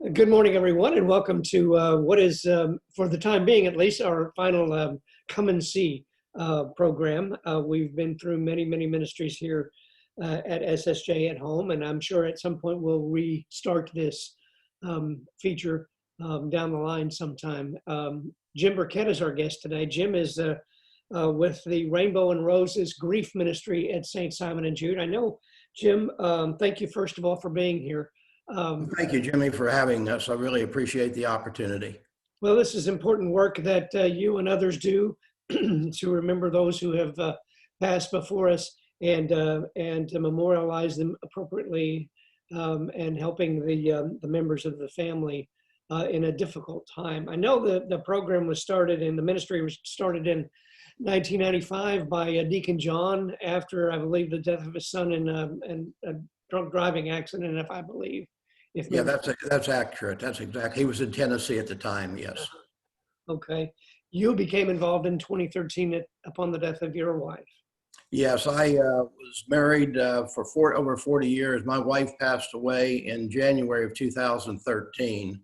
Good morning, everyone, and welcome to what is, for the time being at least, our final Come and See program. We've been through many ministries here at SSJ at home, and I'm sure at some point we'll restart this feature down the line sometime. Jim Burkett is our guest today. Jim is with the Rainbow and Roses Grief Ministry at St. Simon and Jude. I know, Jim, thank you first of all for being here. Thank you, Jimmy, for having us. I really appreciate the opportunity. Well, this is important work that you and others do to remember those who have passed before us and to memorialize them appropriately, and helping the members of the family in a difficult time. I know that the program was started and the ministry was started in 1995 by Deacon John after, I believe, the death of his son in a drunk driving accident, if I believe. Yeah, that's accurate. That's exactly. He was in Tennessee at the time. Yes. Okay. You became involved in 2013 upon the death of your wife. Yes, I was married for over 40 years. My wife passed away in January of 2013,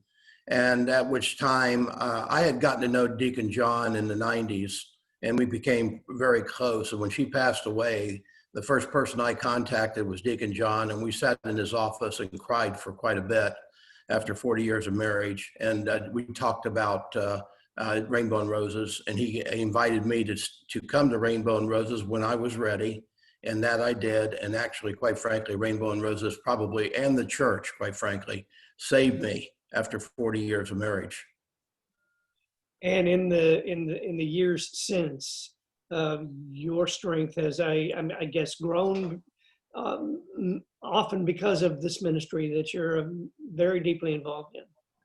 and at which time I had gotten to know Deacon John in the 90s, and we became very close. And when she passed away, the first person I contacted was Deacon John, and we sat in his office and cried for quite a bit after 40 years of marriage. And we talked about Rainbow and Roses, and he invited me to come to Rainbow and Roses when I was ready, and that I did. And actually, quite frankly, Rainbow and Roses probably, and the church, quite frankly, saved me after 40 years of marriage. And in the years since, your strength has, I guess, grown often because of this ministry that you're very deeply involved in.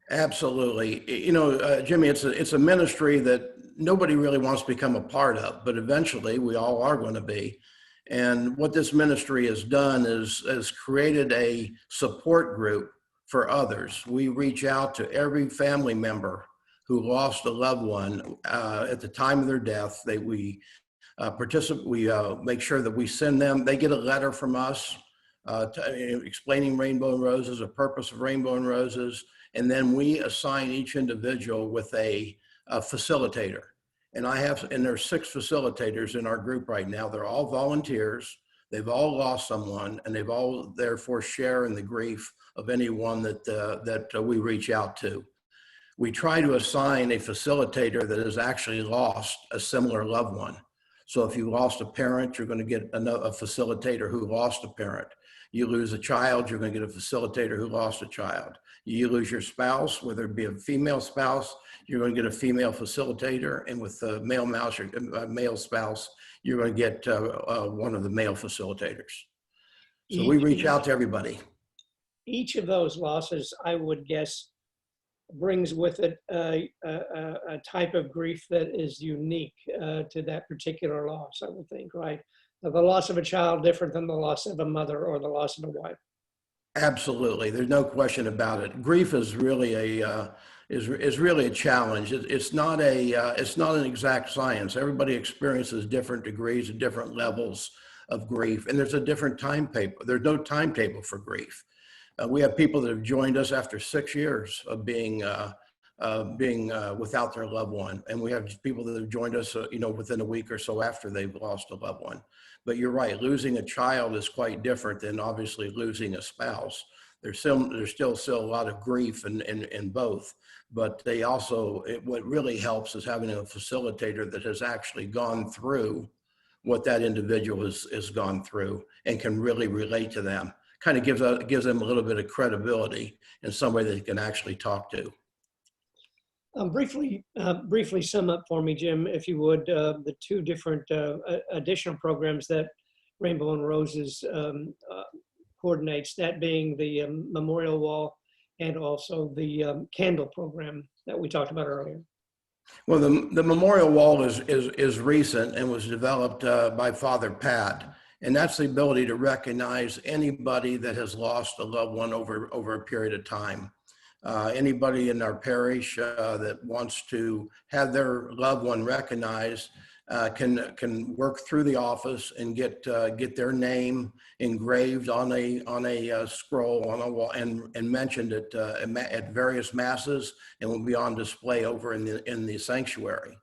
Absolutely. You know, Jimmy, it's a ministry that nobody really wants to become a part of, but eventually we all are going to be. And what this ministry has done is created a support group for others. We reach out to every family member who lost a loved one at the time of their death. We make sure that we send them, they get a letter from us explaining Rainbow and Roses, the purpose of Rainbow and Roses, and then we assign each individual with a facilitator. And there's 6 facilitators in our group right now. They're all volunteers. They've all lost someone, and they've all therefore share in the grief of anyone that we reach out to. We try to assign a facilitator that has actually lost a similar loved one. So if you lost a parent, you're going to get a facilitator who lost a parent. You lose a child, you're going to get a facilitator who lost a child. You lose your spouse, whether it be a female spouse, you're going to get a female facilitator. And with the male spouse, you're going to get one of the male facilitators. So we reach out to everybody. Each of those losses, I would guess, brings with it a type of grief that is unique to that particular loss, I would think, right? The loss of a child different than the loss of a mother or the loss of a wife. Absolutely, there's no question about it. Grief is really is really a challenge. It's not an exact science. Everybody experiences different degrees and different levels of grief, and there's a different timetable. There's no timetable for grief. We have people that have joined us after 6 years of being without their loved one, and we have people that have joined us, within a week or so after they've lost a loved one. But you're right, losing a child is quite different than obviously losing a spouse. There's still a lot of grief in both, but what really helps is having a facilitator that has actually gone through what that individual has gone through and can really relate to them. Kind of gives them a little bit of credibility and somebody they can actually talk to. Briefly sum up for me, Jim, if you would, the 2 different additional programs that Rainbow and Roses coordinates, that being the Memorial Wall and also the candle program that we talked about earlier. Well, the Memorial Wall is recent and was developed by Father Pat. And that's the ability to recognize anybody that has lost a loved one over a period of time. Anybody in our parish that wants to have their loved one recognized, can work through the office and get their name engraved on a scroll on a wall and mentioned at various masses, and will be on display over in the sanctuary.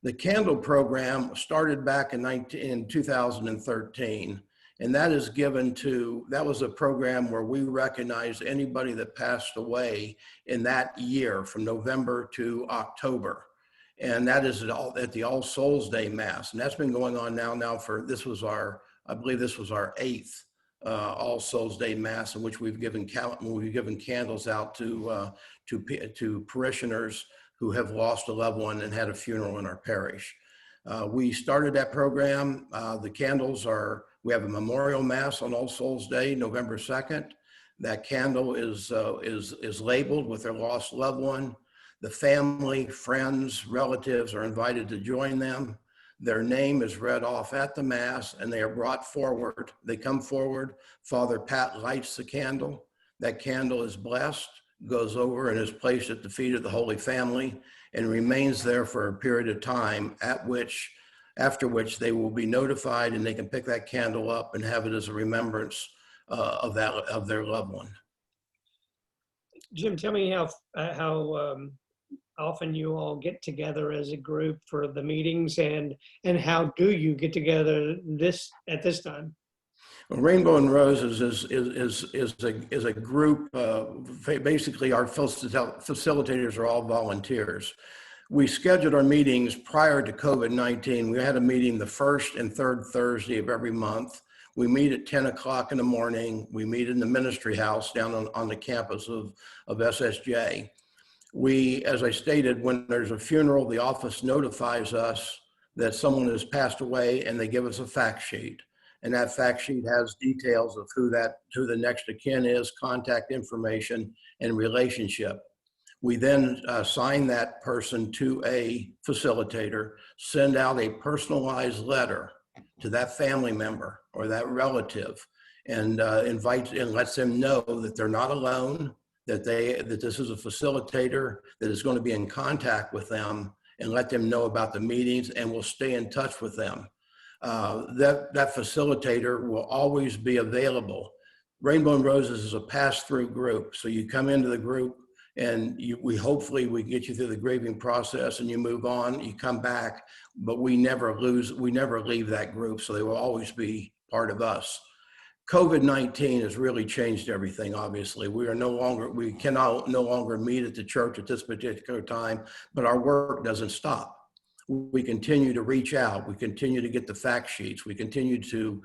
The candle program started back in 2013, and that was a program where we recognized anybody that passed away in that year from November to October. And that is at the All Souls Day Mass. And that's been going on now for, I believe this was our 8th All Souls Day Mass, in which we've given candles out to parishioners who have lost a loved one and had a funeral in our parish. We started that program. The candles we have a memorial mass on All Souls Day, November 2nd. That candle is labeled with their lost loved one. The family, friends, relatives are invited to join them. Their name is read off at the Mass, and they are brought forward. They come forward. Father Pat lights the candle. That candle is blessed, goes over and is placed at the feet of the Holy Family, and remains there for a period of time, after which they will be notified, and they can pick that candle up and have it as a remembrance of their loved one. Jim, tell me how often you all get together as a group for the meetings, and how do you get together at this time? Well, Rainbow and Roses is a group. Basically, our facilitators are all volunteers. We scheduled our meetings prior to COVID-19. We had a meeting the first and third Thursday of every month. We meet at 10 o'clock in the morning. We meet in the ministry house down on the campus of SSJ. As I stated, when there's a funeral, the office notifies us that someone has passed away, and they give us a fact sheet. And that fact sheet has details of who the next of kin is, contact information, and relationship. We then assign that person to a facilitator, send out a personalized letter to that family member or that relative, and invites and lets them know that they're not alone, that this is a facilitator that is going to be in contact with them, and let them know about the meetings, and will stay in touch with them. That facilitator will always be available. Rainbow and Roses is a pass-through group. So you come into the group, and hopefully we get you through the grieving process, and you move on, you come back, but we never leave that group. So they will always be part of us. COVID-19 has really changed everything. Obviously, we cannot no longer meet at the church at this particular time, but our work doesn't stop. We continue to reach out. We continue to get the fact sheets. We continue to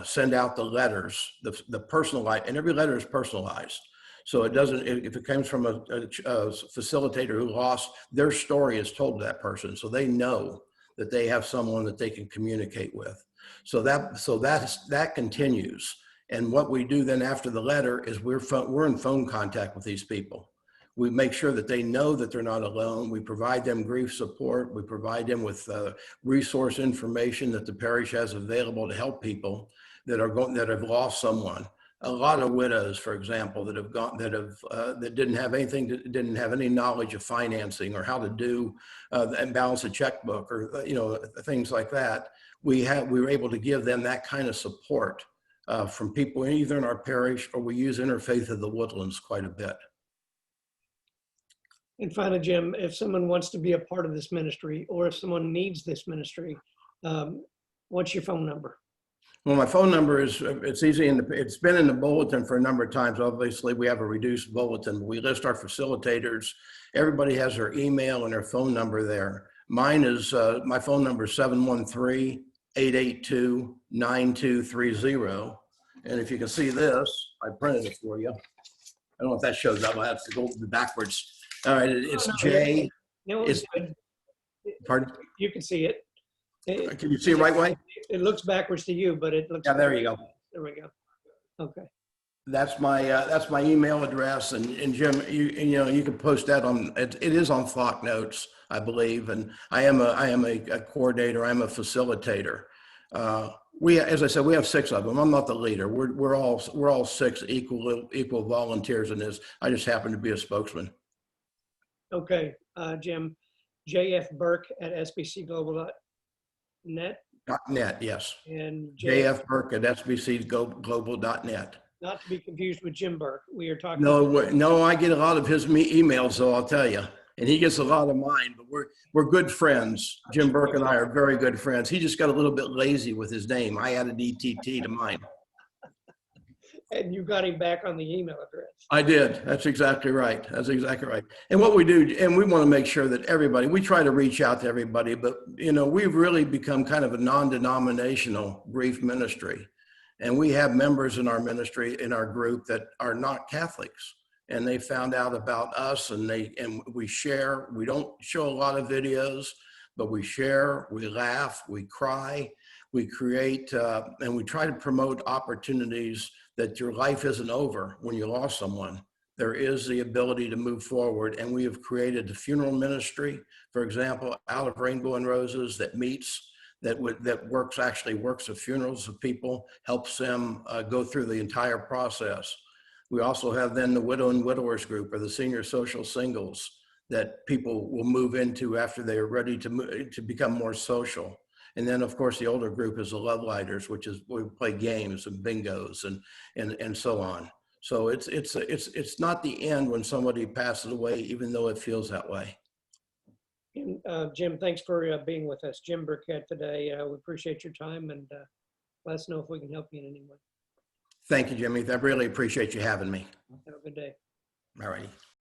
send out the letters, the personalized, and every letter is personalized. So it doesn't, if it comes from a facilitator who lost, their story is told to that person. So they know that they have someone that they can communicate with. So that continues. And what we do then after the letter is we're in phone contact with these people. We make sure that they know that they're not alone. We provide them grief support. We provide them with resource information that the parish has available to help people that have lost someone. A lot of widows, for example, that didn't have any knowledge of financing or how to do and balance a checkbook, or things like that. We were able to give them that kind of support from people either in our parish, or we use Interfaith of the Woodlands quite a bit. And finally, Jim, if someone wants to be a part of this ministry, or if someone needs this ministry, what's your phone number? Well, my phone number it's easy, and it's been in the bulletin for a number of times. Obviously, we have a reduced bulletin. We list our facilitators. Everybody has their email and their phone number there. Mine is, my phone number is 713-882-9230. And if you can see this, I printed it for you. I don't know if that shows up. I have to go backwards. All right, it's J. No, Pardon? You can see it. Can you see it right way? It looks backwards to you, but it looks. Yeah, there you go. There we go. Okay. That's my email address, and Jim, you can post that on. It is on Flock Notes, I believe, and I am a coordinator. I'm a facilitator. As I said, we have 6 of them. I'm not the leader. We're all 6 equal volunteers in this. I just happen to be a spokesman. Okay, Jim, JF Burke at sbcglobal.org .net, yes. and JF Burkett, SBCglobal.net. not to be confused with Jim Burke. We are talking. No, I get a lot of his emails, though, I'll tell you. And he gets a lot of mine, but we're good friends. Jim Burke and I are very good friends. He just got a little bit lazy with his name. I added ETT to mine. And you got him back on the email address. I did. That's exactly right. That's exactly right. And what we do, and we want to make sure that everybody, we try to reach out to everybody, but we've really become kind of a non-denominational grief ministry. And we have members in our ministry, in our group, that are not Catholics. And they found out about us, and we share. We don't show a lot of videos, but we share, we laugh, we cry, we create, and we try to promote opportunities that your life isn't over when you lost someone. There is the ability to move forward, and we have created a funeral ministry, for example, out of Rainbow and Roses, that meets, that actually works at funerals of people, helps them go through the entire process. We also have then the widow and widowers group, or the senior social singles, that people will move into after they are ready to become more social. And then, of course, the older group is the Love Lighters, which is we play games and bingos and so on. So it's not the end when somebody passes away, even though it feels that way. And, Jim, thanks for being with us. Jim Burkett today. We appreciate your time, and let us know if we can help you in any way. Thank you, Jimmy. I really appreciate you having me. Have a good day. All righty.